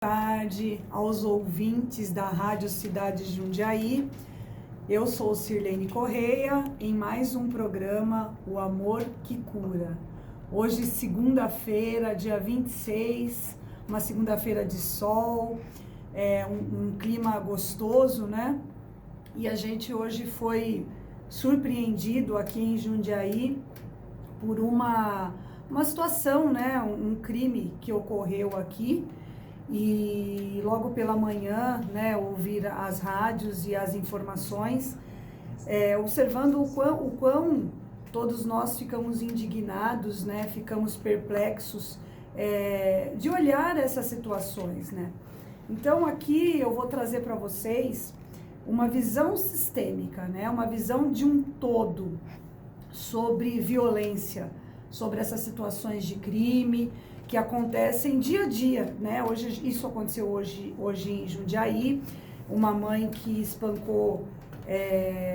Tarde aos ouvintes da Rádio Cidade Jundiaí. Eu sou Sirlene Correia em mais um programa O Amor que Cura. Hoje, segunda-feira, dia 26, uma segunda-feira de sol, um clima gostoso, né? E a gente hoje foi surpreendido aqui em Jundiaí por uma situação, né? Um crime que ocorreu aqui. E logo pela manhã, né, ouvir as rádios e as informações, observando o quão todos nós ficamos indignados, né, ficamos perplexos de olhar essas situações, né. Então aqui eu vou trazer para vocês uma visão sistêmica, né, uma visão de um todo sobre violência, sobre essas situações de crime que acontecem dia a dia, né? Hoje, isso aconteceu hoje em Jundiaí, uma mãe que espancou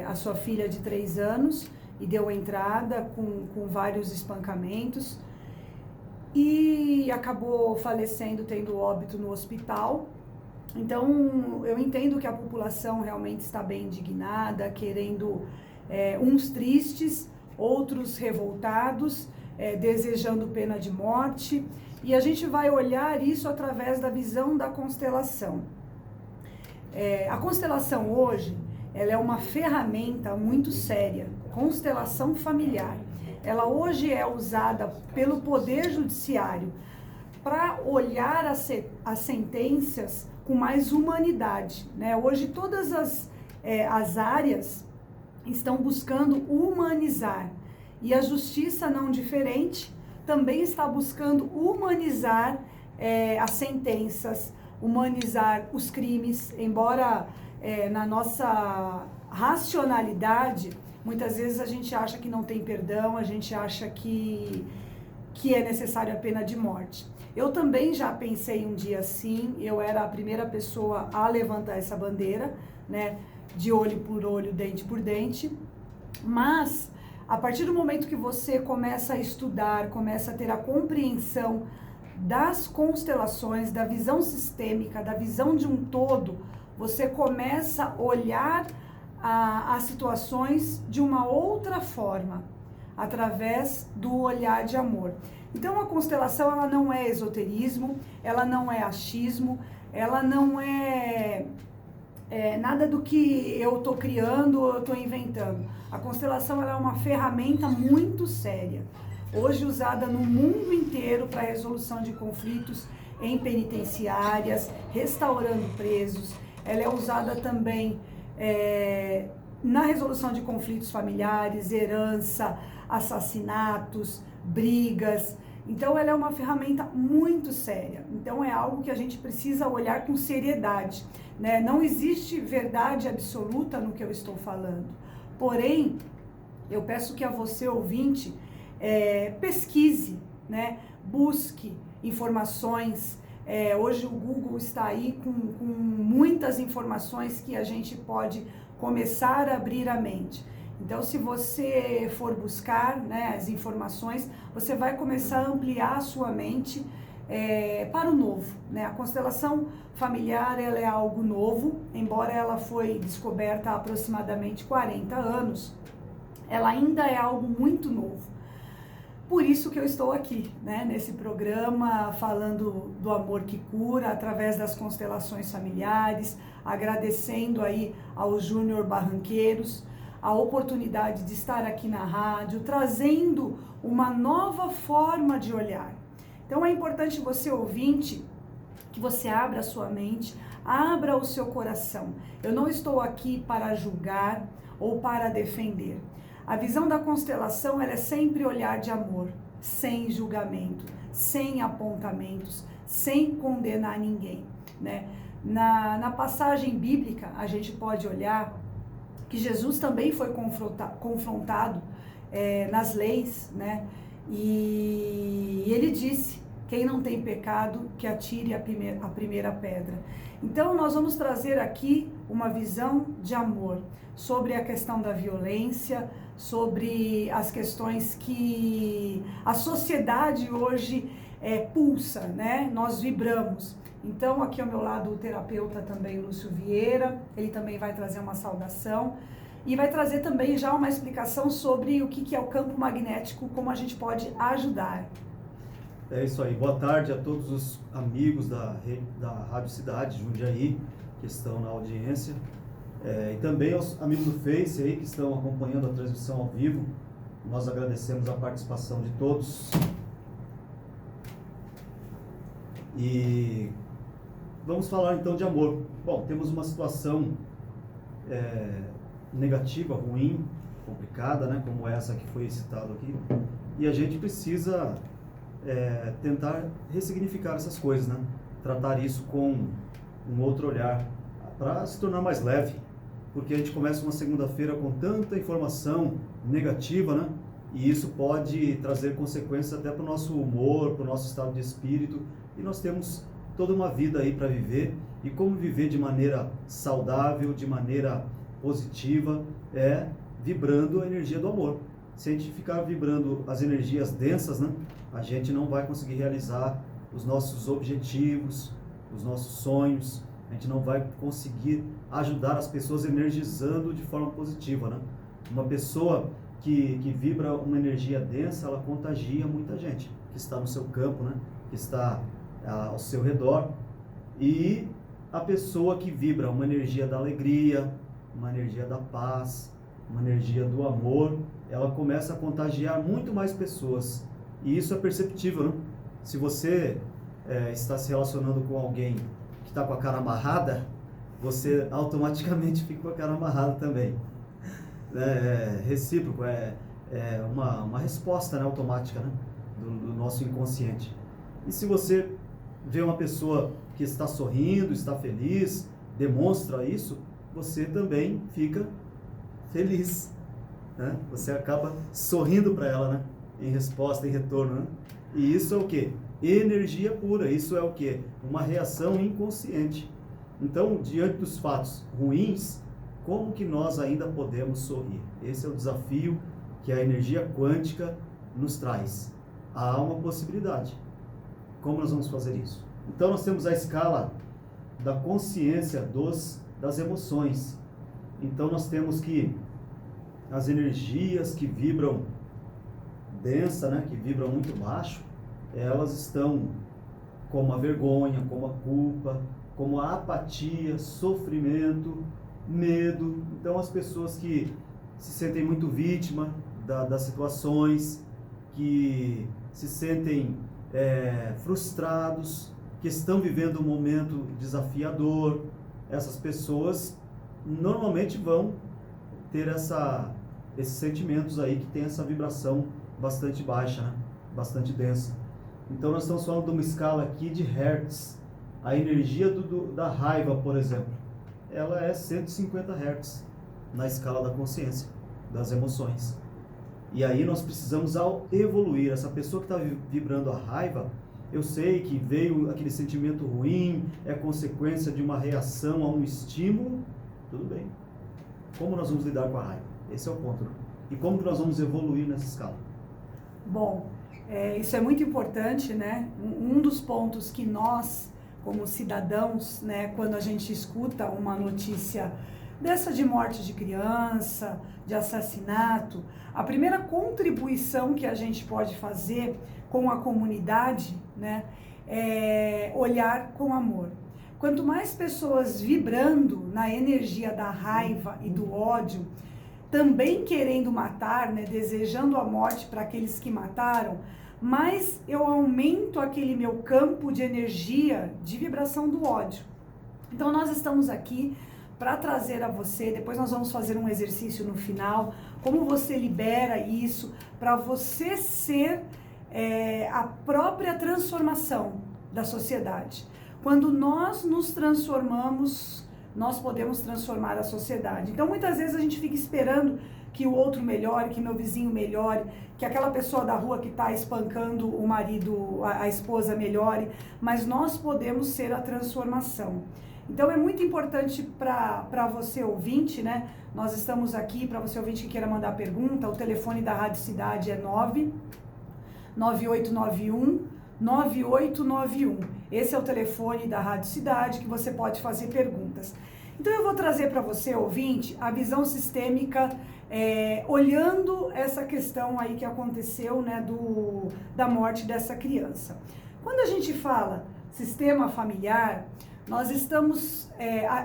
a sua filha de 3 anos e deu entrada com vários espancamentos e acabou falecendo, tendo óbito no hospital. Então, eu entendo que a população realmente está bem indignada, querendo uns tristes, outros revoltados, desejando pena de morte, e a gente vai olhar isso através da visão da constelação. A constelação hoje, ela é uma ferramenta muito séria, constelação familiar. Ela hoje é usada pelo Poder Judiciário para olhar as sentenças com mais humanidade, né? Hoje todas as áreas estão buscando humanizar. E a justiça, não diferente, também está buscando humanizar as sentenças, humanizar os crimes, embora na nossa racionalidade, muitas vezes a gente acha que não tem perdão, a gente acha que é necessária a pena de morte. Eu também já pensei um dia assim, eu era a primeira pessoa a levantar essa bandeira, né, de olho por olho, dente por dente, mas a partir do momento que você começa a estudar, começa a ter a compreensão das constelações, da visão sistêmica, da visão de um todo, você começa a olhar as situações de uma outra forma, através do olhar de amor. Então a constelação, ela não é esoterismo, ela não é achismo, ela não é nada do que eu estou criando ou eu estou inventando. A constelação, ela é uma ferramenta muito séria, hoje usada no mundo inteiro para resolução de conflitos em penitenciárias, restaurando presos. Ela é usada também na resolução de conflitos familiares, herança, assassinatos, brigas. Então ela é uma ferramenta muito séria, então é algo que a gente precisa olhar com seriedade, né? Não existe verdade absoluta no que eu estou falando, porém, eu peço que a você, ouvinte, pesquise, né? Busque informações. Hoje o Google está aí com muitas informações que a gente pode começar a abrir a mente. Então, se você for buscar, né, as informações, você vai começar a ampliar a sua mente para o novo, né? A constelação familiar, ela é algo novo, embora ela foi descoberta há aproximadamente 40 anos, ela ainda é algo muito novo. Por isso que eu estou aqui, né, nesse programa, falando do amor que cura, através das constelações familiares, agradecendo aí ao Júnior Barranqueiros a oportunidade de estar aqui na rádio, trazendo uma nova forma de olhar. Então é importante você, ouvinte, que você abra a sua mente, abra o seu coração. Eu não estou aqui para julgar ou para defender. A visão da constelação, ela é sempre olhar de amor, sem julgamento, sem apontamentos, sem condenar ninguém, né? Na passagem bíblica, a gente pode olhar que Jesus também foi confrontado nas leis, né? E ele disse: quem não tem pecado, que atire a primeira pedra. Então, nós vamos trazer aqui uma visão de amor sobre a questão da violência, sobre as questões que a sociedade hoje pulsa, né? Nós vibramos. Então, aqui ao meu lado o terapeuta também, Lúcio Vieira, ele também vai trazer uma saudação e vai trazer também já uma explicação sobre o que é o campo magnético, como a gente pode ajudar. É isso aí, boa tarde a todos os amigos da Rádio Cidade Jundiaí, que estão na audiência, e também aos amigos do Face aí, que estão acompanhando a transmissão ao vivo. Nós agradecemos a participação de todos. E vamos falar então de amor. Bom, temos uma situação negativa, ruim, complicada, né, como essa que foi citada aqui, e a gente precisa tentar ressignificar essas coisas, né? Tratar isso com um outro olhar, para se tornar mais leve, porque a gente começa uma segunda-feira com tanta informação negativa, né? E isso pode trazer consequências até para o nosso humor, para o nosso estado de espírito, e nós temos toda uma vida aí para viver, e como viver de maneira saudável, de maneira positiva, vibrando a energia do amor. Se a gente ficar vibrando as energias densas, né, a gente não vai conseguir realizar os nossos objetivos, os nossos sonhos, a gente não vai conseguir ajudar as pessoas energizando de forma positiva, né? Uma pessoa que vibra uma energia densa, ela contagia muita gente que está no seu campo, né, que está ao seu redor. E a pessoa que vibra uma energia da alegria, uma energia da paz, uma energia do amor, ela começa a contagiar muito mais pessoas. E isso é perceptível, né? Se você está se relacionando com alguém que está com a cara amarrada, você automaticamente fica com a cara amarrada também. É recíproco, uma resposta, né, automática, né, do nosso inconsciente. E se você vê uma pessoa que está sorrindo, está feliz, demonstra isso, você também fica feliz, né? Você acaba sorrindo para ela, né? Em resposta, em retorno, né? E isso é o quê? Energia pura. Isso é o quê? Uma reação inconsciente. Então, diante dos fatos ruins, como que nós ainda podemos sorrir? Esse é o desafio que a energia quântica nos traz. Há uma possibilidade. Como nós vamos fazer isso? Então, nós temos a escala da consciência das emoções. Então, nós temos que as energias que vibram densa, né, que vibram muito baixo, elas estão como a vergonha, como a culpa, como a apatia, sofrimento, medo. Então, as pessoas que se sentem muito vítima das situações, que se sentem frustrados, que estão vivendo um momento desafiador, essas pessoas normalmente vão ter esses sentimentos aí que tem essa vibração bastante baixa, né? Bastante densa. Então nós estamos falando de uma escala aqui de Hertz. A energia da raiva, por exemplo, ela é 150 Hertz na escala da consciência, das emoções. E aí nós precisamos, ao evoluir, essa pessoa que está vibrando a raiva, eu sei que veio aquele sentimento ruim, é consequência de uma reação a um estímulo, tudo bem. Como nós vamos lidar com a raiva? Esse é o ponto, né? E como que nós vamos evoluir nessa escala? Bom, isso é muito importante, né? Um dos pontos que nós, como cidadãos, né, quando a gente escuta uma notícia dessa de morte de criança, de assassinato, a primeira contribuição que a gente pode fazer com a comunidade, né, é olhar com amor. Quanto mais pessoas vibrando na energia da raiva e do ódio, também querendo matar, né, desejando a morte para aqueles que mataram, mais eu aumento aquele meu campo de energia, de vibração do ódio. Então nós estamos aqui para trazer a você, depois nós vamos fazer um exercício no final, como você libera isso, para você ser a própria transformação da sociedade. Quando nós nos transformamos, nós podemos transformar a sociedade. Então, muitas vezes a gente fica esperando que o outro melhore, que meu vizinho melhore, que aquela pessoa da rua que está espancando o marido, a esposa melhore, mas nós podemos ser a transformação. Então, é muito importante para você ouvinte, né? Nós estamos aqui, para você ouvinte que queira mandar pergunta, o telefone da Rádio Cidade é 99891 9891. Esse é o telefone da Rádio Cidade que você pode fazer perguntas. Então eu vou trazer para você, ouvinte, a visão sistêmica, olhando essa questão aí que aconteceu, né, da morte dessa criança. Quando a gente fala sistema familiar, nós estamos,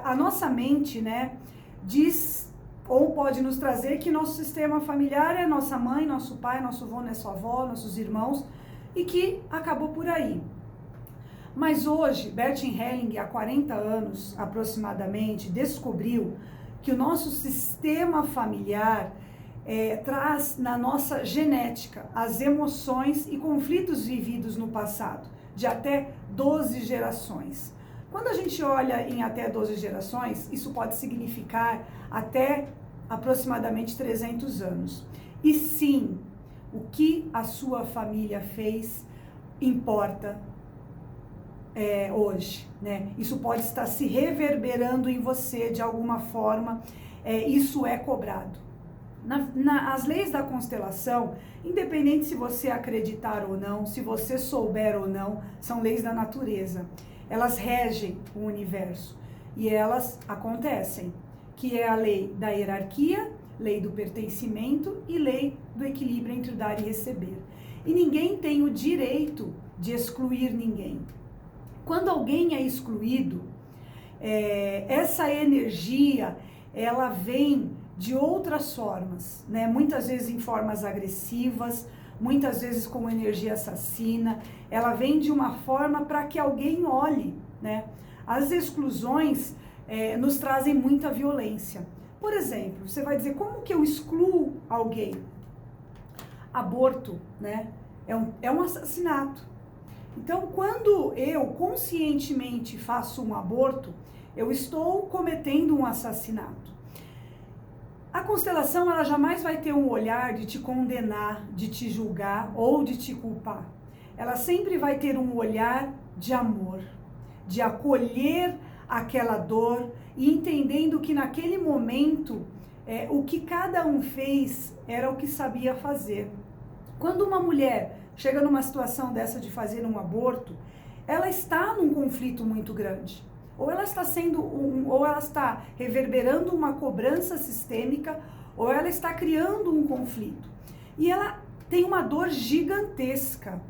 a nossa mente, né, diz ou pode nos trazer que nosso sistema familiar é nossa mãe, nosso pai, nosso avô, nossa avó, nossos irmãos, e que acabou por aí. Mas hoje, Bertin Helling, há 40 anos aproximadamente, descobriu que o nosso sistema familiar traz na nossa genética as emoções e conflitos vividos no passado, de até 12 gerações. Quando a gente olha em até 12 gerações, isso pode significar até aproximadamente 300 anos. E sim, o que a sua família fez importa hoje, né? Isso pode estar se reverberando em você de alguma forma, isso é cobrado. As leis da constelação, independente se você acreditar ou não, se você souber ou não, são leis da natureza. Elas regem o universo e elas acontecem, que é a lei da hierarquia, lei do pertencimento e lei do equilíbrio entre dar e receber. E ninguém tem o direito de excluir ninguém. Quando alguém é excluído, essa energia, ela vem de outras formas, né? Muitas vezes em formas agressivas, muitas vezes como energia assassina, ela vem de uma forma para que alguém olhe, né? As exclusões nos trazem muita violência. Por exemplo, você vai dizer, como que eu excluo alguém? Aborto, né? É um assassinato. Então, quando eu conscientemente faço um aborto, eu estou cometendo um assassinato. A constelação, ela jamais vai ter um olhar de te condenar, de te julgar ou de te culpar. Ela sempre vai ter um olhar de amor, de acolher aquela dor e entendendo que naquele momento, o que cada um fez era o que sabia fazer. Quando uma mulher chega numa situação dessa de fazer um aborto, ela está num conflito muito grande. Ou ela está ou ela está reverberando uma cobrança sistêmica, ou ela está criando um conflito. E ela tem uma dor gigantesca.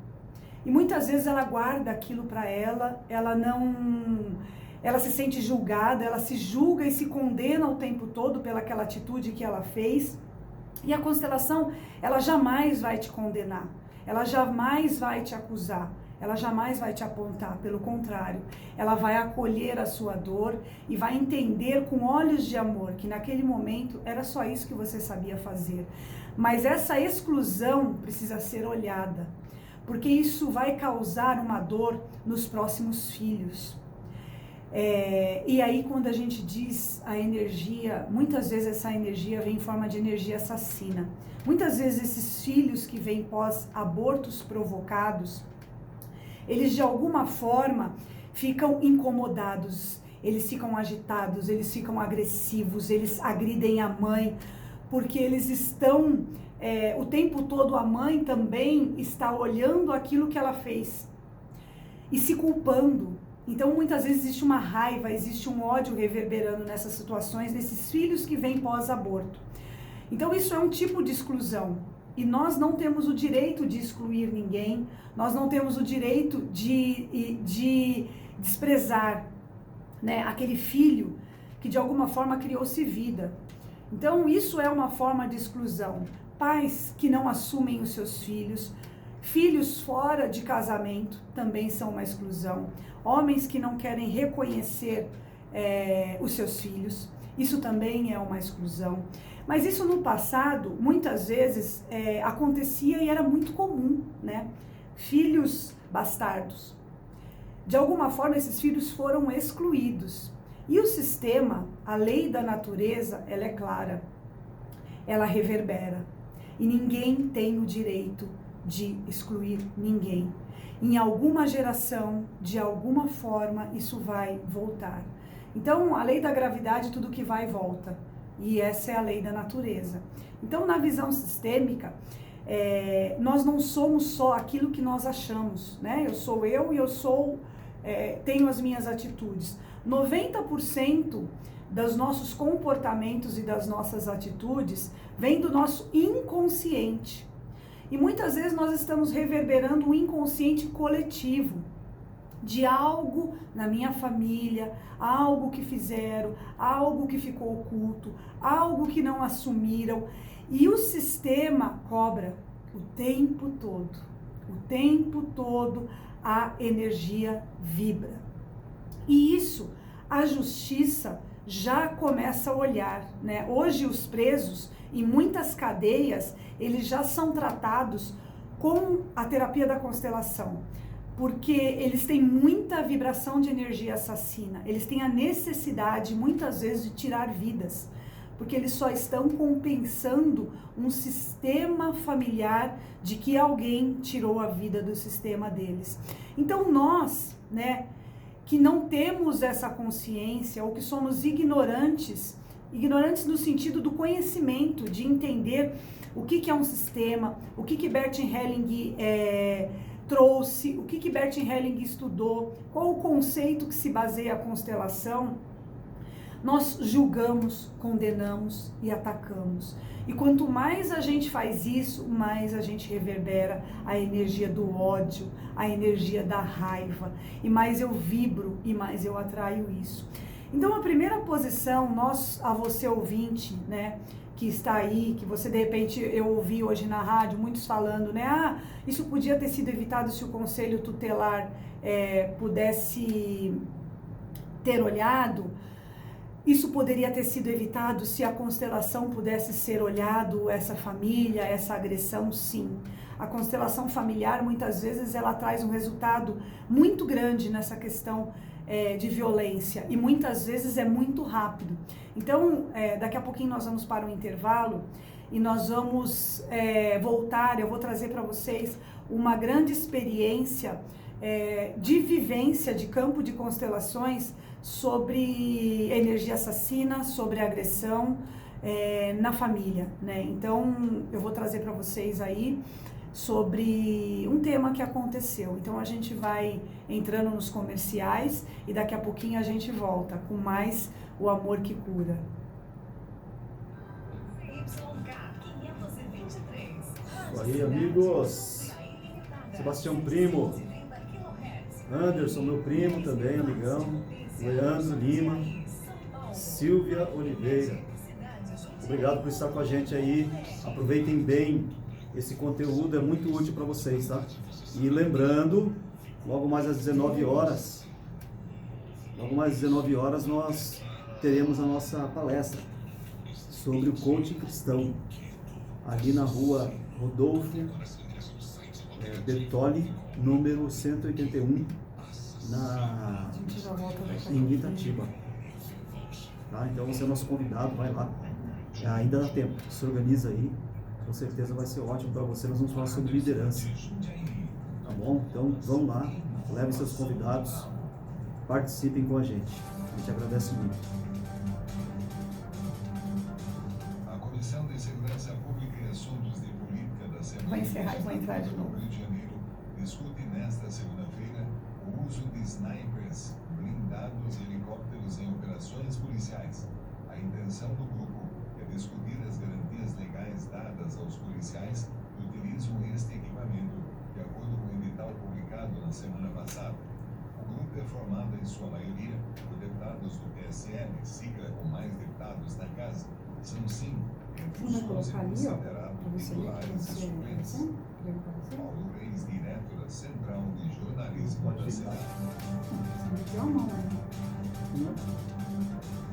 E muitas vezes ela guarda aquilo para ela, ela se sente julgada, ela se julga e se condena o tempo todo pelaquela atitude que ela fez. E a constelação, ela jamais vai te condenar. Ela jamais vai te acusar, ela jamais vai te apontar, pelo contrário, ela vai acolher a sua dor e vai entender com olhos de amor que naquele momento era só isso que você sabia fazer. Mas essa exclusão precisa ser olhada, porque isso vai causar uma dor nos próximos filhos. E aí quando a gente diz a energia, muitas vezes essa energia vem em forma de energia assassina. Muitas vezes esses filhos que vêm pós-abortos provocados, eles de alguma forma ficam incomodados, eles ficam agitados, eles ficam agressivos, eles agridem a mãe, porque eles estão, o tempo todo a mãe também está olhando aquilo que ela fez e se culpando. Então, muitas vezes existe uma raiva, existe um ódio reverberando nessas situações, desses filhos que vêm pós-aborto. Então, isso é um tipo de exclusão. E nós não temos o direito de excluir ninguém, nós não temos o direito de desprezar, né, aquele filho que de alguma forma criou-se vida. Então, isso é uma forma de exclusão. Pais que não assumem os seus filhos, filhos fora de casamento também são uma exclusão. Homens que não querem reconhecer os seus filhos, isso também é uma exclusão. Mas isso no passado, muitas vezes, acontecia e era muito comum, né? Filhos bastardos. De alguma forma, esses filhos foram excluídos. E o sistema, a lei da natureza, ela é clara. Ela reverbera. E ninguém tem o direito de excluir ninguém. Em alguma geração, de alguma forma, isso vai voltar. Então, a lei da gravidade, tudo que vai, volta. E essa é a lei da natureza. Então, na visão sistêmica, nós não somos só aquilo que nós achamos, né? Eu sou eu e eu sou tenho as minhas atitudes. 90% dos nossos comportamentos e das nossas atitudes vem do nosso inconsciente. E muitas vezes nós estamos reverberando um inconsciente coletivo de algo na minha família, algo que fizeram, algo que ficou oculto, algo que não assumiram. E o sistema cobra o tempo todo a energia vibra. E isso, a justiça já começa a olhar, né? Hoje os presos em muitas cadeias, eles já são tratados com a terapia da constelação, porque eles têm muita vibração de energia assassina, eles têm a necessidade muitas vezes de tirar vidas, porque eles só estão compensando um sistema familiar de que alguém tirou a vida do sistema deles. Então nós, né, que não temos essa consciência ou que somos ignorantes no sentido do conhecimento, de entender o que é um sistema, o que Bert Helling trouxe, o que Bert Helling estudou, qual o conceito que se baseia a constelação, nós julgamos, condenamos e atacamos. E quanto mais a gente faz isso, mais a gente reverbera a energia do ódio, a energia da raiva, e mais eu vibro e mais eu atraio isso. Então a primeira posição, a você ouvinte, né, que está aí, que você de repente, eu ouvi hoje na rádio, muitos falando, né, isso podia ter sido evitado se o conselho tutelar pudesse ter olhado, isso poderia ter sido evitado se a constelação pudesse ser olhado, essa família, essa agressão, sim. A constelação familiar, muitas vezes, ela traz um resultado muito grande nessa questão de violência, e muitas vezes é muito rápido. Então, daqui a pouquinho nós vamos para um intervalo e nós vamos voltar, eu vou trazer para vocês uma grande experiência de vivência de campo de constelações sobre energia assassina, sobre agressão na família, né? Então, eu vou trazer para vocês aí sobre um tema que aconteceu. Então a gente vai entrando nos comerciais e daqui a pouquinho a gente volta com mais o amor que cura. Aí, amigos, Sebastião Primo, Anderson, meu primo também, amigão, Leandro Lima, Silvia Oliveira, obrigado por estar com a gente aí, aproveitem bem. Esse conteúdo é muito útil para vocês, tá? E lembrando, logo mais às 19 horas, nós teremos a nossa palestra sobre o coaching cristão, ali na rua Rodolfo Bertoli, número 181, em Itatiba. Tá? Então você é nosso convidado, vai lá. Ainda dá tempo, se organiza aí. Com certeza vai ser ótimo para você. Nós vamos falar sobre liderança, tá bom? Então vamos lá, levem seus convidados, participem com a gente agradece muito. A Comissão de Segurança Pública e Assuntos de Política da Assembleia Vai encerrar e vou entrar de novo. do Rio de Janeiro discute nesta segunda-feira o uso de snipers, blindados e helicópteros em operações policiais. A intenção do grupo é discutir as garantias legais dadas aos policiais que utilizam este equipamento, de acordo com o edital publicado na semana passada. O grupo é formado, em sua maioria, por deputados do PSL, sigla com mais deputados na casa. São 5 entre os 11 considerados titulares e suplentes. Paulo Reis, direto da Central de Jornalismo da cidade.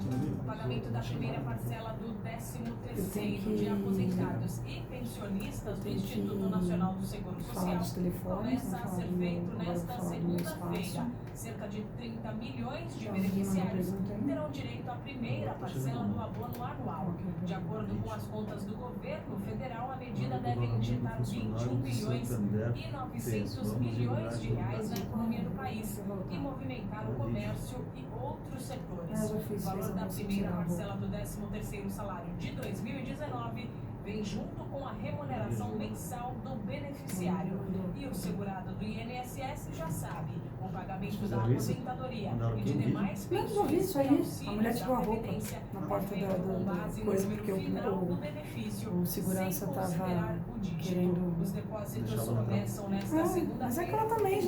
O pagamento da primeira parcela do 13º de aposentados e pensionistas do Instituto Nacional do Seguro Social começa a ser feito nesta segunda-feira. Cerca de 30 milhões de beneficiários terão direito à primeira parcela do abono anual. De acordo com as contas do governo federal, a medida deve injetar 21 bilhões e 900 milhões de reais na economia do país e movimentar o comércio e outros setores. O valor da primeira parcela do 13º salário de 2019 vem junto com a remuneração mensal do beneficiário. E o segurado do INSS já sabe, o o pagamento da aposentadoria e de demais Não, eu vi pensões isso e aí. A auxílios mulher da tirou a roupa Previdência na é porta feito com base da no coisa, número porque final do benefício, o segurança sem estava considerar o dígito. querendo Os depósitos deixar ela começam nesta mas segunda-feira. é que ela também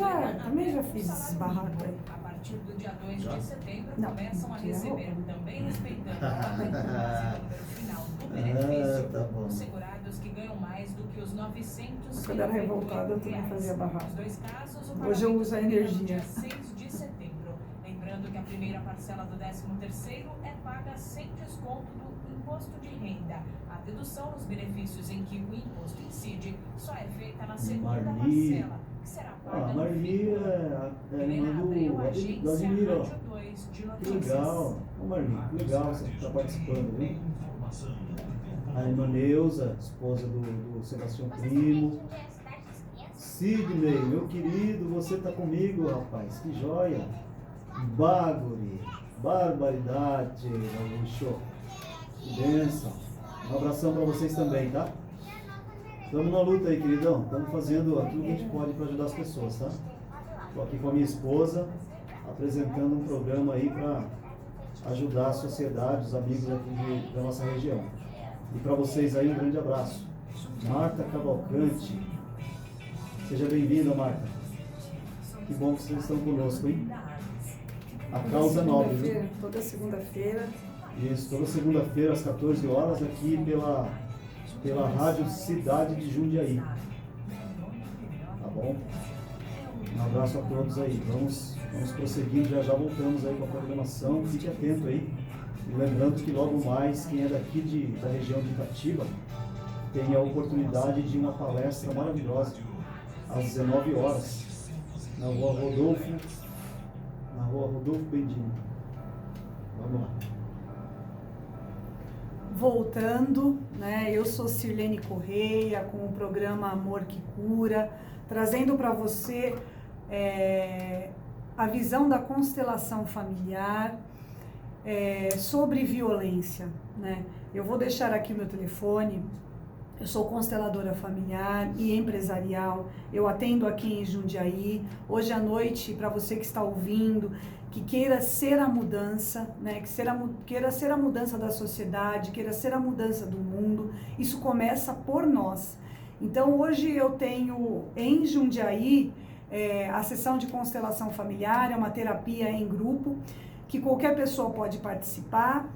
já fiz esses barracos aí. A partir do dia 2 de setembro, Não, começam a tira a receber, roupa. também respeitando a ordem com base no número final do benefício, tá bom. os segurados que ganham mais do que os 900. Quando era revoltada, eu também fazia barraco. Nos dois casos, o Hoje eu pagamento uso a termina no energia. dia 6 de setembro. Lembrando que a primeira parcela do 13º é paga sem desconto do imposto de renda. A dedução nos benefícios em que o imposto incide só é feita na segunda Marli. parcela, que será paga Ah, no Marli fim do ano. é a Helena irmã Abreu, do agência Admiro, ó. Rádio 2 de Que notícias. legal. Ô Marli, que legal você estar participando, viu? A irmã Neuza, esposa do Sebastião Primo. Sidney, meu querido, você tá comigo, rapaz. Que joia. Baguri, barbaridade, Gaúcho. Que bênção. Um abração pra vocês também, tá? Estamos na luta aí, queridão. Estamos fazendo aquilo que a gente pode para ajudar as pessoas, tá? Estou aqui com a minha esposa, apresentando um programa aí para ajudar a sociedade, os amigos aqui da nossa região. E para vocês aí, um grande abraço. Marta Cavalcante. Seja bem-vinda, Marta. Que bom que vocês estão conosco, hein? A causa nobre, viu? Toda segunda-feira. Isso, toda segunda-feira às 14 horas aqui pela Rádio Cidade de Jundiaí. Tá bom? Um abraço a todos aí. Vamos prosseguindo, já voltamos aí com a programação. Fique atento aí. E lembrando que logo mais, quem é daqui da região de Itatiba tem a oportunidade de uma palestra maravilhosa às 19 horas na rua Rodolfo Bendino. Vamos lá. Voltando, né? Eu sou Sirlene Correia com o programa Amor que Cura, trazendo para você a visão da constelação familiar sobre violência, né? Eu vou deixar aqui meu telefone. Eu sou consteladora familiar e empresarial, eu atendo aqui em Jundiaí. Hoje à noite, para você que está ouvindo, que queira ser a mudança, né? Queira ser a mudança da sociedade, queira ser a mudança do mundo, isso começa por nós. Então hoje eu tenho em Jundiaí a sessão de constelação familiar, é uma terapia em grupo, que qualquer pessoa pode participar,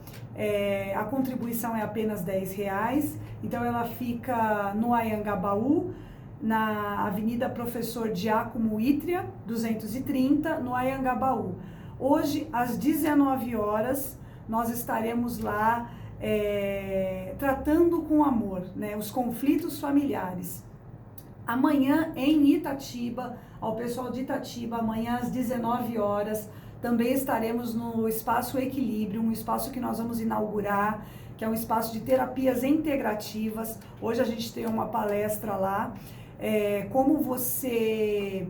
a contribuição é apenas R$10, então ela fica no Anhangabaú, na Avenida Professor Giacomo Ítria, 230, no Anhangabaú. Hoje, às 19 horas, nós estaremos lá tratando com amor, né, os conflitos familiares. Amanhã, em Itatiba, ao pessoal de Itatiba, amanhã às 19 horas, também estaremos no Espaço Equilíbrio, um espaço que nós vamos inaugurar, que é um espaço de terapias integrativas. Hoje a gente tem uma palestra lá, como você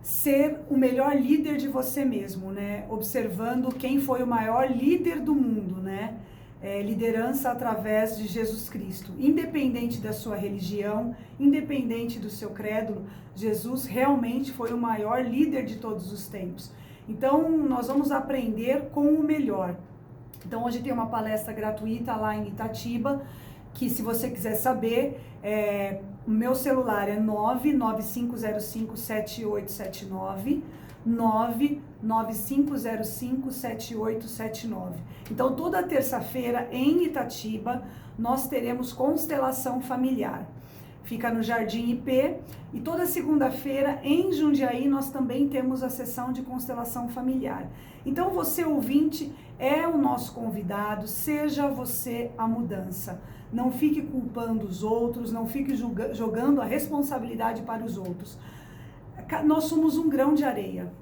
ser o melhor líder de você mesmo, né? Observando quem foi o maior líder do mundo, né? Liderança através de Jesus Cristo. Independente da sua religião, independente do seu credo, Jesus realmente foi o maior líder de todos os tempos. Então, nós vamos aprender com o melhor. Então, hoje tem uma palestra gratuita lá em Itatiba, que se você quiser saber, o meu celular é 995057879, 995057879. Então, toda terça-feira em Itatiba, nós teremos constelação familiar. Fica no Jardim IP, e toda segunda-feira em Jundiaí nós também temos a sessão de constelação familiar. Então você, ouvinte, é o nosso convidado, seja você a mudança. Não fique culpando os outros, não fique jogando a responsabilidade para os outros. Nós somos um grão de areia.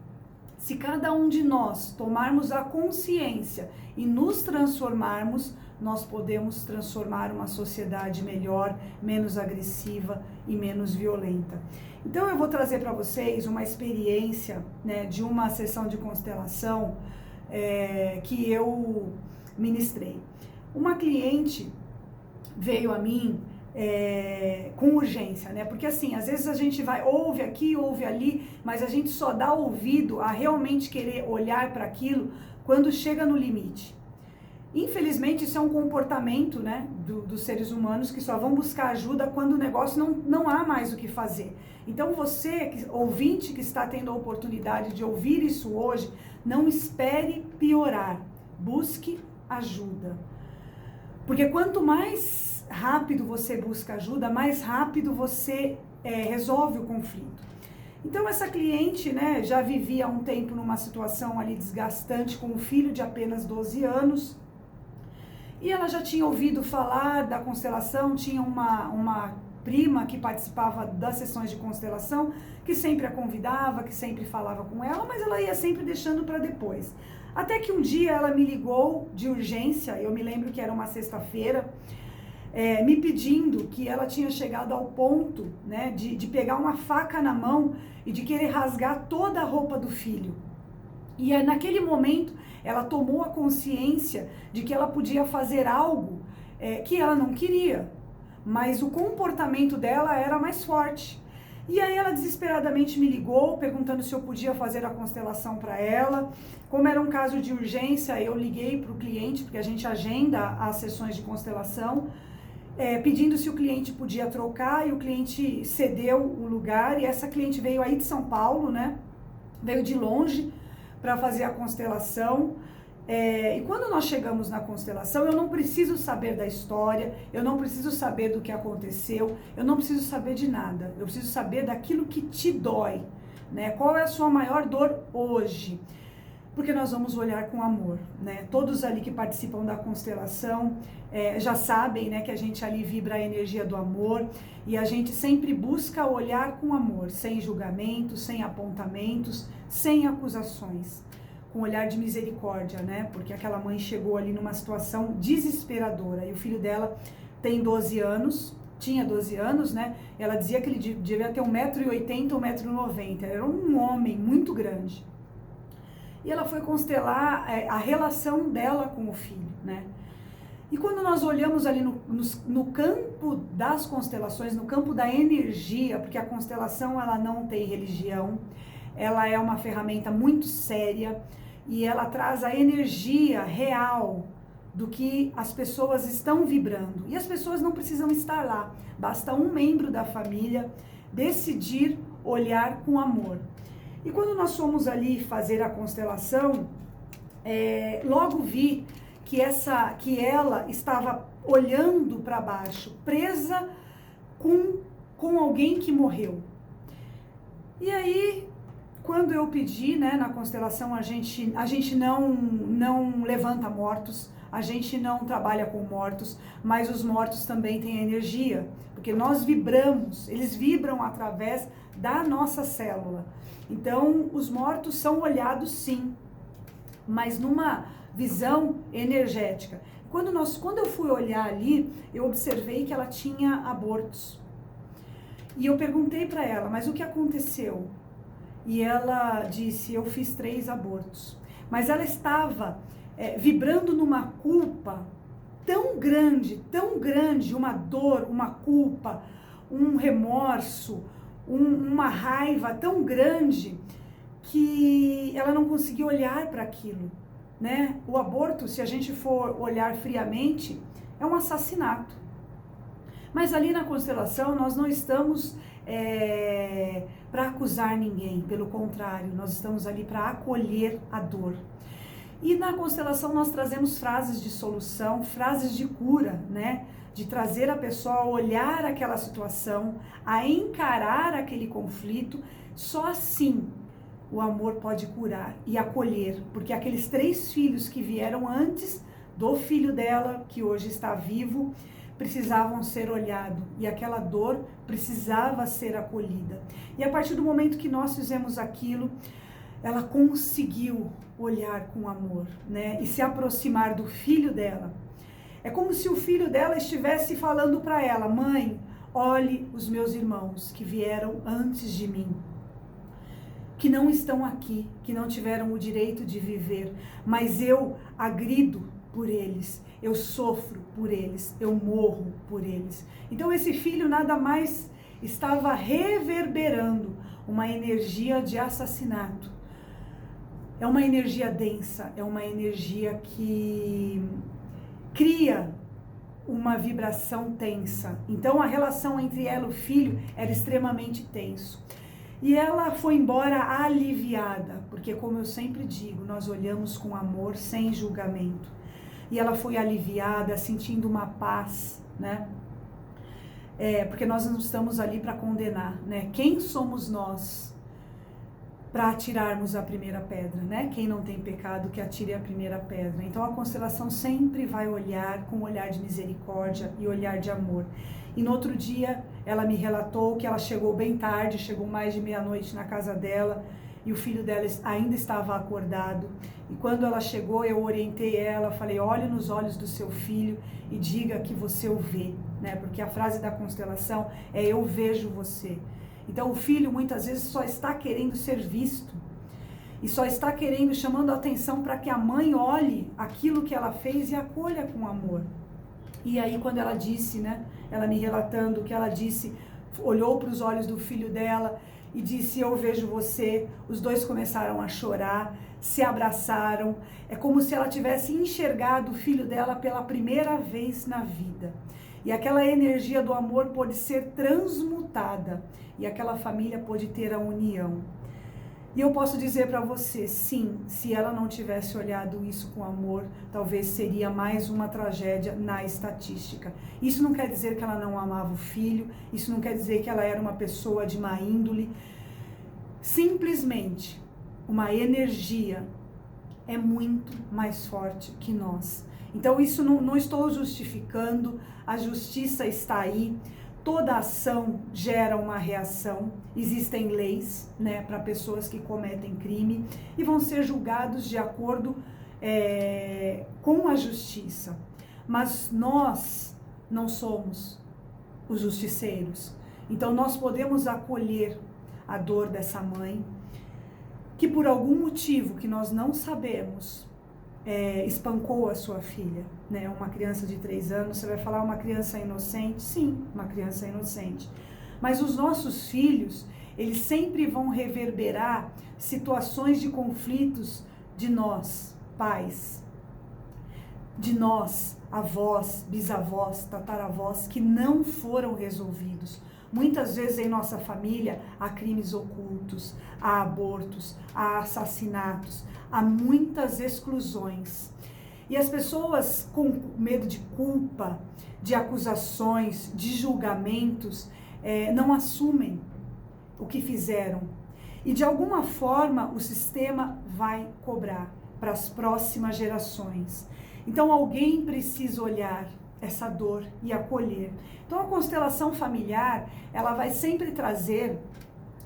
Se cada um de nós tomarmos a consciência e nos transformarmos, nós podemos transformar uma sociedade melhor, menos agressiva e menos violenta. Então eu vou trazer para vocês uma experiência, né, de uma sessão de constelação que eu ministrei. Uma cliente veio a mim com urgência, né? Porque assim, às vezes a gente ouve aqui, ouve ali, mas a gente só dá ouvido a realmente querer olhar para aquilo quando chega no limite. Infelizmente, isso é um comportamento, né, dos seres humanos que só vão buscar ajuda quando o negócio não há mais o que fazer. Então você, ouvinte que está tendo a oportunidade de ouvir isso hoje, não espere piorar, busque ajuda. Porque quanto mais rápido você busca ajuda, mais rápido você resolve o conflito. Então essa cliente, né, já vivia há um tempo numa situação ali desgastante com um filho de apenas 12 anos, e ela já tinha ouvido falar da constelação, tinha uma prima que participava das sessões de constelação, que sempre a convidava, que sempre falava com ela, mas ela ia sempre deixando para depois. Até que um dia ela me ligou de urgência, eu me lembro que era uma sexta-feira, me pedindo que ela tinha chegado ao ponto, né, de pegar uma faca na mão e de querer rasgar toda a roupa do filho. E naquele momento ela tomou a consciência de que ela podia fazer algo que ela não queria, mas o comportamento dela era mais forte. E aí ela desesperadamente me ligou, perguntando se eu podia fazer a constelação para ela. Como era um caso de urgência, eu liguei para o cliente, porque a gente agenda as sessões de constelação, pedindo se o cliente podia trocar, e o cliente cedeu o lugar, e essa cliente veio aí de São Paulo, né? Veio de longe para fazer a constelação. E quando nós chegamos na constelação, eu não preciso saber da história, eu não preciso saber do que aconteceu, eu não preciso saber de nada, eu preciso saber daquilo que te dói, né? Qual é a sua maior dor hoje? Porque nós vamos olhar com amor, né? Todos ali que participam da constelação já sabem, né, que a gente ali vibra a energia do amor, e a gente sempre busca olhar com amor, sem julgamentos, sem apontamentos, sem acusações, com um olhar de misericórdia, né? Porque aquela mãe chegou ali numa situação desesperadora, e o filho dela tem 12 anos, tinha 12 anos, né? Ela dizia que ele devia ter 1,80 m, 1,90 m, era um homem muito grande. E ela foi constelar a relação dela com o filho, né? E quando nós olhamos ali no campo das constelações, no campo da energia, porque a constelação ela não tem religião, ela é uma ferramenta muito séria, e ela traz a energia real do que as pessoas estão vibrando. E as pessoas não precisam estar lá, basta um membro da família decidir olhar com amor. E quando nós fomos ali fazer a constelação, logo vi que ela estava olhando para baixo, presa com alguém que morreu. E aí, quando eu pedi, né, na constelação, a gente não levanta mortos, a gente não trabalha com mortos, mas os mortos também têm energia, porque nós vibramos, eles vibram através da nossa célula. Então, os mortos são olhados sim, mas numa visão energética. Quando eu fui olhar ali, eu observei que ela tinha abortos. E eu perguntei para ela, mas o que aconteceu? E ela disse, eu fiz 3 abortos. Mas ela estava vibrando numa culpa tão grande, uma dor, uma culpa, um remorso, uma raiva tão grande, que ela não conseguia olhar para aquilo, né? O aborto, se a gente for olhar friamente, é um assassinato. Mas ali na constelação nós não estamos para acusar ninguém, pelo contrário, nós estamos ali para acolher a dor. E na constelação nós trazemos frases de solução, frases de cura, né? De trazer a pessoa a olhar aquela situação, a encarar aquele conflito. Só assim o amor pode curar e acolher, porque aqueles 3 filhos que vieram antes do filho dela, que hoje está vivo, precisavam ser olhados, e aquela dor precisava ser acolhida. E a partir do momento que nós fizemos aquilo, ela conseguiu olhar com amor, né? E se aproximar do filho dela. É como se o filho dela estivesse falando para ela, mãe, olhe os meus irmãos que vieram antes de mim, que não estão aqui, que não tiveram o direito de viver, mas eu agrido por eles, eu sofro por eles, eu morro por eles. Então esse filho nada mais estava reverberando uma energia de assassinato. É uma energia densa, é uma energia que cria uma vibração tensa. Então a relação entre ela e o filho era extremamente tenso. E ela foi embora aliviada, porque como eu sempre digo, nós olhamos com amor, sem julgamento. E ela foi aliviada, sentindo uma paz, né? Porque nós não estamos ali para condenar, né? Quem somos nós para atirarmos a primeira pedra, né? Quem não tem pecado que atire a primeira pedra. Então a constelação sempre vai olhar com um olhar de misericórdia e olhar de amor. E no outro dia ela me relatou que ela chegou bem tarde, chegou mais de meia-noite na casa dela e o filho dela ainda estava acordado. E quando ela chegou, eu orientei ela, falei, olhe nos olhos do seu filho e diga que você o vê, né? Porque a frase da constelação é eu vejo você. Então o filho muitas vezes só está querendo ser visto e só está querendo, chamando a atenção para que a mãe olhe aquilo que ela fez e acolha com amor. E aí quando ela disse, né, ela me relatando que ela disse, olhou para os olhos do filho dela e disse, eu vejo você, os dois começaram a chorar, se abraçaram, é como se ela tivesse enxergado o filho dela pela primeira vez na vida. E aquela energia do amor pôde ser transmutada e aquela família pôde ter a união. E eu posso dizer para você, sim, se ela não tivesse olhado isso com amor, talvez seria mais uma tragédia na estatística. Isso não quer dizer que ela não amava o filho, isso não quer dizer que ela era uma pessoa de má índole. Simplesmente, uma energia é muito mais forte que nós. Então isso não estou justificando, a justiça está aí, toda ação gera uma reação, existem leis, né, para pessoas que cometem crime e vão ser julgados de acordo com a justiça. Mas nós não somos os justiceiros, então nós podemos acolher a dor dessa mãe, que por algum motivo que nós não sabemos, espancou a sua filha, né? Uma criança de 3 anos, você vai falar uma criança inocente? Sim, uma criança inocente. Mas os nossos filhos, eles sempre vão reverberar situações de conflitos de nós, pais, de nós, avós, bisavós, tataravós, que não foram resolvidos. Muitas vezes em nossa família há crimes ocultos, há abortos, há assassinatos, há muitas exclusões. E as pessoas com medo de culpa, de acusações, de julgamentos, não assumem o que fizeram. E de alguma forma o sistema vai cobrar para as próximas gerações. Então alguém precisa olhar essa dor e acolher. Então a constelação familiar, ela vai sempre trazer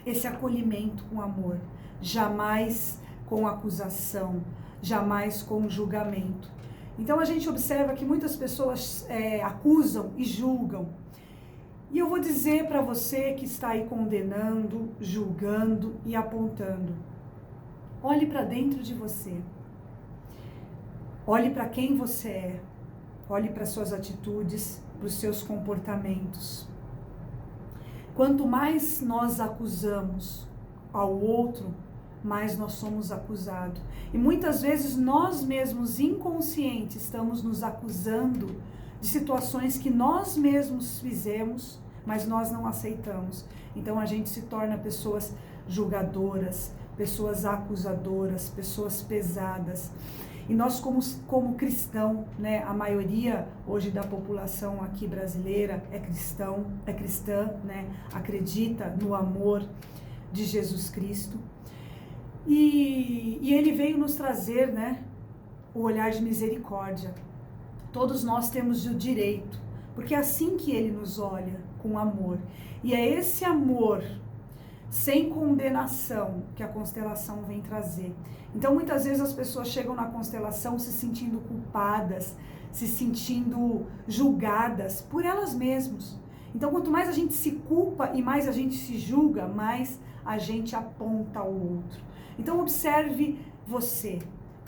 esse acolhimento com amor, jamais com acusação, jamais com julgamento. Então a gente observa que muitas pessoas acusam e julgam. E eu vou dizer para você que está aí condenando, julgando e apontando, olhe para dentro de você. Olhe para quem você é. Olhe para suas atitudes, para os seus comportamentos. Quanto mais nós acusamos ao outro, mais nós somos acusados. E muitas vezes nós mesmos, inconscientes, estamos nos acusando de situações que nós mesmos fizemos, mas nós não aceitamos. Então a gente se torna pessoas julgadoras, pessoas acusadoras, pessoas pesadas. E nós como cristão, né, a maioria hoje da população aqui brasileira é cristã, né, acredita no amor de Jesus Cristo. E ele veio nos trazer, né, o olhar de misericórdia. Todos nós temos o direito, porque é assim que ele nos olha, com amor. E é esse amor sem condenação que a constelação vem trazer. Então muitas vezes as pessoas chegam na constelação se sentindo culpadas, se sentindo julgadas por elas mesmas. Então quanto mais a gente se culpa e mais a gente se julga, mais a gente aponta ao outro. Então observe você,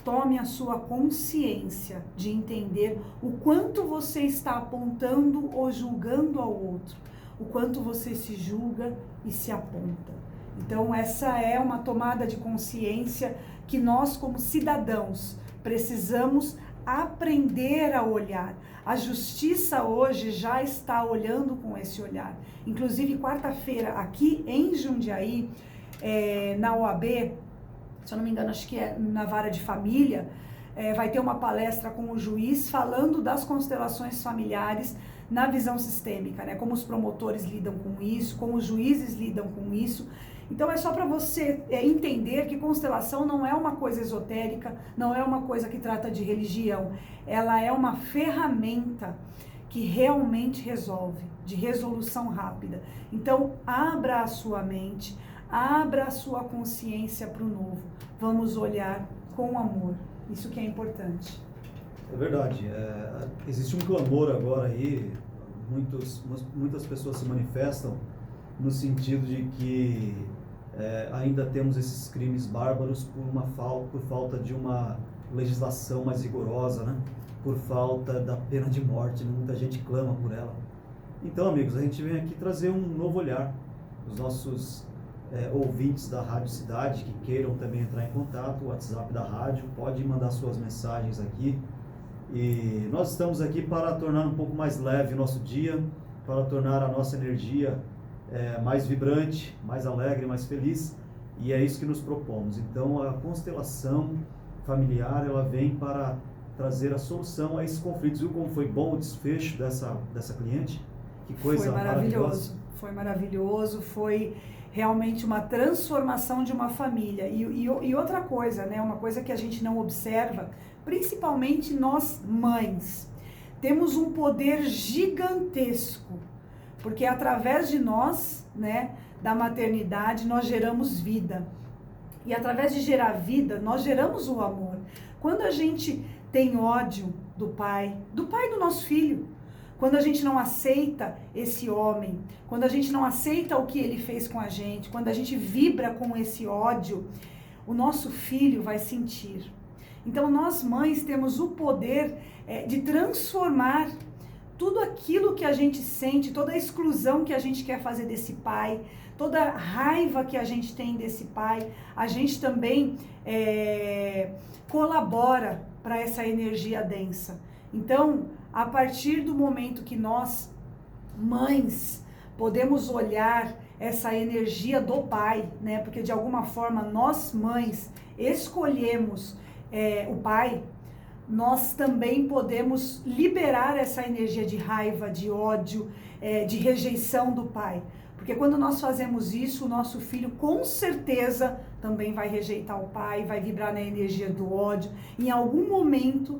tome a sua consciência de entender o quanto você está apontando ou julgando ao outro, o quanto você se julga e se aponta. Então essa é uma tomada de consciência que nós como cidadãos precisamos aprender a olhar. A justiça hoje já está olhando com esse olhar. Inclusive quarta-feira aqui em Jundiaí, na OAB, se eu não me engano, acho que é na vara de família, vai ter uma palestra com o juiz falando das constelações familiares na visão sistêmica, né? Como os promotores lidam com isso, como os juízes lidam com isso. Então é só para você entender que constelação não é uma coisa esotérica, não é uma coisa que trata de religião, ela é uma ferramenta que realmente resolve, de resolução rápida. Então abra a sua mente, abra a sua consciência para o novo. Vamos olhar com amor. Isso que é importante. É verdade. Existe um clamor agora aí, muitas pessoas se manifestam no sentido de que ainda temos esses crimes bárbaros por falta de uma legislação mais rigorosa, né? Por falta da pena de morte, muita gente clama por ela. Então, amigos, a gente vem aqui trazer um novo olhar. Os nossos ouvintes da Rádio Cidade que queiram também entrar em contato, o WhatsApp da rádio, pode mandar suas mensagens aqui. E nós estamos aqui para tornar um pouco mais leve o nosso dia, para tornar a nossa energia mais vibrante, mais alegre, mais feliz, e é isso que nos propomos. Então a constelação familiar, ela vem para trazer a solução a esses conflitos. Viu como foi bom o desfecho dessa cliente? Que coisa maravilhosa. Foi maravilhoso, foi realmente uma transformação de uma família. E outra coisa, né? Uma coisa que a gente não observa, principalmente nós mães, temos um poder gigantesco, porque através de nós, né, da maternidade, nós geramos vida. E através de gerar vida, nós geramos o amor. Quando a gente tem ódio do pai do nosso filho, quando a gente não aceita esse homem, quando a gente não aceita o que ele fez com a gente, quando a gente vibra com esse ódio, o nosso filho vai sentir. Então nós mães temos o poder de transformar tudo aquilo que a gente sente, toda a exclusão que a gente quer fazer desse pai, toda a raiva que a gente tem desse pai, a gente também colabora para essa energia densa. Então, a partir do momento que nós, mães, podemos olhar essa energia do pai, né? Porque de alguma forma nós, mães, escolhemos o pai, nós também podemos liberar essa energia de raiva, de ódio, de rejeição do pai. Porque quando nós fazemos isso, o nosso filho com certeza também vai rejeitar o pai, vai vibrar na energia do ódio. Em algum momento,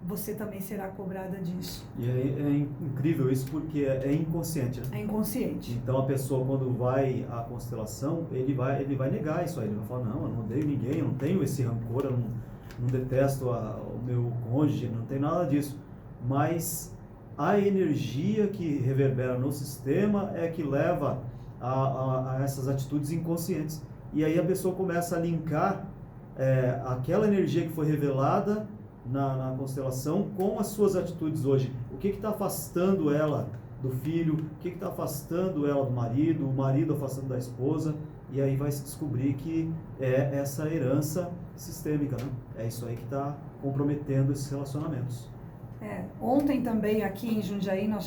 você também será cobrada disso. E é incrível isso porque é inconsciente, né? É inconsciente. Então a pessoa, quando vai à constelação, ele vai negar isso aí. Ele vai falar, não, eu não odeio ninguém, eu não tenho esse rancor, eu não detesto o meu cônjuge, não tem nada disso. Mas a energia que reverbera no sistema é que leva a essas atitudes inconscientes. E aí a pessoa começa a linkar aquela energia que foi revelada na constelação com as suas atitudes hoje. O que está afastando ela do filho, o que está afastando ela do marido, o marido afastando da esposa, e aí vai se descobrir que é essa herança sistêmica, né? É isso aí que está comprometendo esses relacionamentos. Ontem também aqui em Jundiaí nós